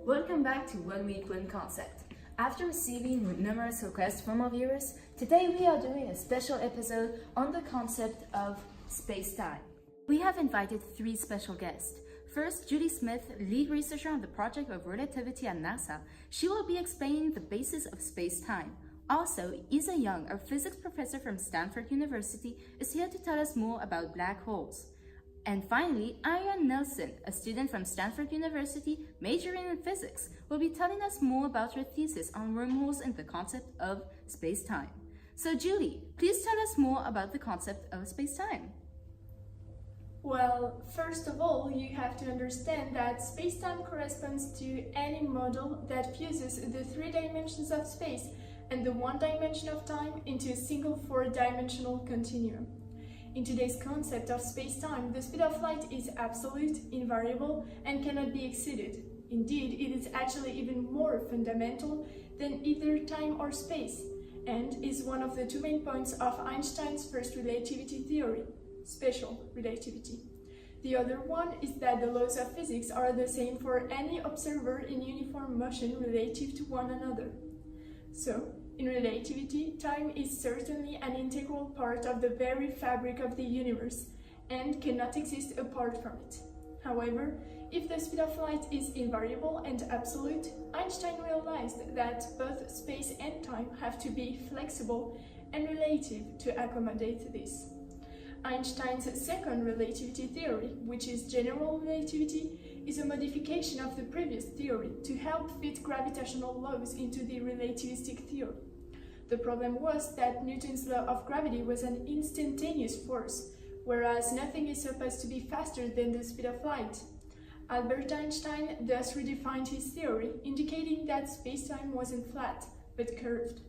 Welcome back to One Week, One Concept. After receiving numerous requests from our viewers, today we are doing a special episode on the concept of space-time. We have invited three special guests. First, Judy Smith, lead researcher on the project of relativity at NASA. She will be explaining the basis of space-time. Also, Isa Young, a physics professor from Stanford University, is here to tell us more about black holes. And finally, Ian Nelson, a student from Stanford University majoring in physics, will be telling us more about her thesis on wormholes and the concept of space-time. So Julie, please tell us more about the concept of space-time. Well, first of all, you have to understand that space-time corresponds to any model that fuses the three dimensions of space and the one dimension of time into a single four-dimensional continuum. In today's concept of space-time, the speed of light is absolute, invariable, and cannot be exceeded. Indeed, it is actually even more fundamental than either time or space, and is one of the two main points of Einstein's first relativity theory, special relativity. The other one is that the laws of physics are the same for any observer in uniform motion relative to one another. So, in relativity, time is certainly an integral part of the very fabric of the universe and cannot exist apart from it. However, if the speed of light is invariable and absolute, Einstein realized that both space and time have to be flexible and relative to accommodate this. Einstein's second relativity theory, which is general relativity, is a modification of the previous theory to help fit gravitational laws into the relativistic theory. The problem was that Newton's law of gravity was an instantaneous force, whereas nothing is supposed to be faster than the speed of light. Albert Einstein thus redefined his theory, indicating that spacetime wasn't flat, but curved.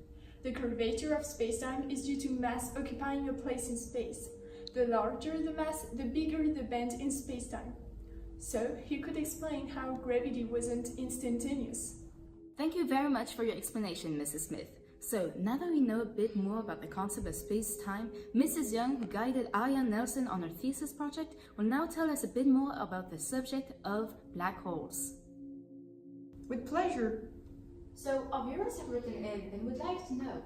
The curvature of spacetime is due to mass occupying a place in space. The larger the mass, the bigger the bend in spacetime. So, he could explain how gravity wasn't instantaneous. Thank you very much for your explanation, Mrs. Smith. So, now that we know a bit more about the concept of space-time, Mrs. Young, who guided Ian Nelson on her thesis project, will now tell us a bit more about the subject of black holes. With pleasure. So, our viewers have written in and would like to know,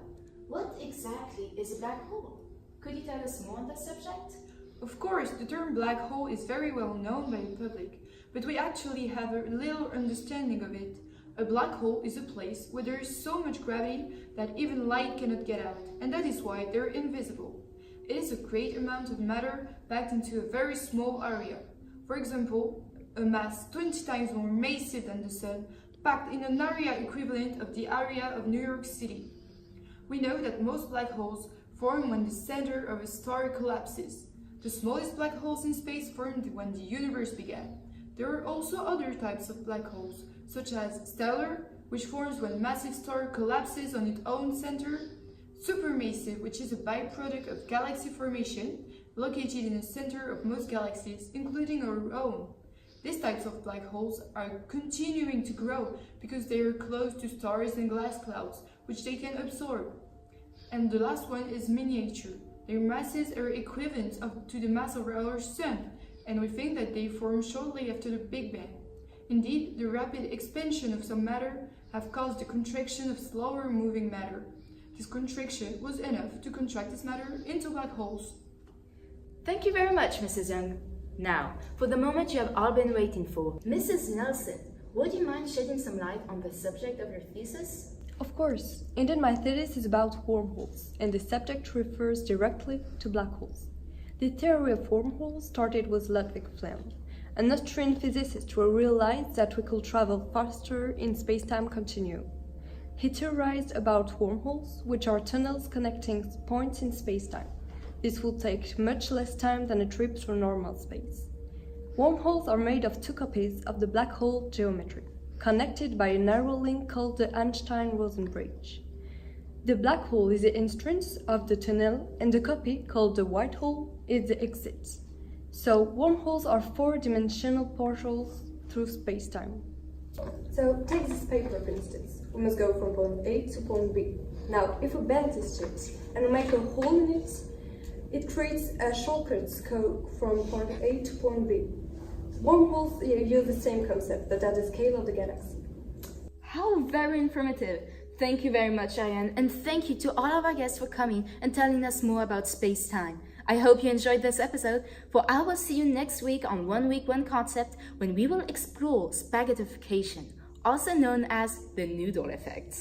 what exactly is a black hole? Could you tell us more on this subject? Of course, the term black hole is very well known by the public, but we actually have a little understanding of it. A black hole is a place where there is so much gravity that even light cannot get out, and that is why they're invisible. It is a great amount of matter packed into a very small area. For example, a mass 20 times more massive than the Sun, packed in an area equivalent of the area of New York City. We know that most black holes form when the center of a star collapses. The smallest black holes in space formed when the universe began. There are also other types of black holes, such as stellar, which forms when a massive star collapses on its own center, supermassive, which is a byproduct of galaxy formation, located in the center of most galaxies, including our own. These types of black holes are continuing to grow because they are close to stars and gas clouds, which they can absorb. And the last one is miniature. Their masses are equivalent to the mass of our Sun, and we think that they formed shortly after the Big Bang. Indeed, the rapid expansion of some matter have caused the contraction of slower moving matter. This contraction was enough to contract this matter into black holes. Thank you very much, Mrs. Young. Now, for the moment you have all been waiting for, Mrs. Nelson, would you mind shedding some light on the subject of your thesis? Of course. Indeed, my thesis is about wormholes, and the subject refers directly to black holes. The theory of wormholes started with Ludwig Flamel, an Austrian physicist who realized that we could travel faster in space-time continuum. He theorized about wormholes, which are tunnels connecting points in space-time. This would take much less time than a trip through normal space. Wormholes are made of two copies of the black hole geometry, connected by a narrow link called the Einstein-Rosen bridge. The black hole is the entrance of the tunnel, and the copy, called the white hole, is the exit. So, wormholes are four-dimensional portals through space-time. So, take this paper for instance. We must go from point A to point B. Now, if we bend this sheet and we make a hole in it, it creates a shortcut from point A to point B. Wormholes use the same concept, but at the scale of the galaxy. How very informative. Thank you very much, Ariane, and thank you to all of our guests for coming and telling us more about space-time. I hope you enjoyed this episode, for I will see you next week on 1 Week, 1 Concept, when we will explore spaghettification, also known as the noodle effect.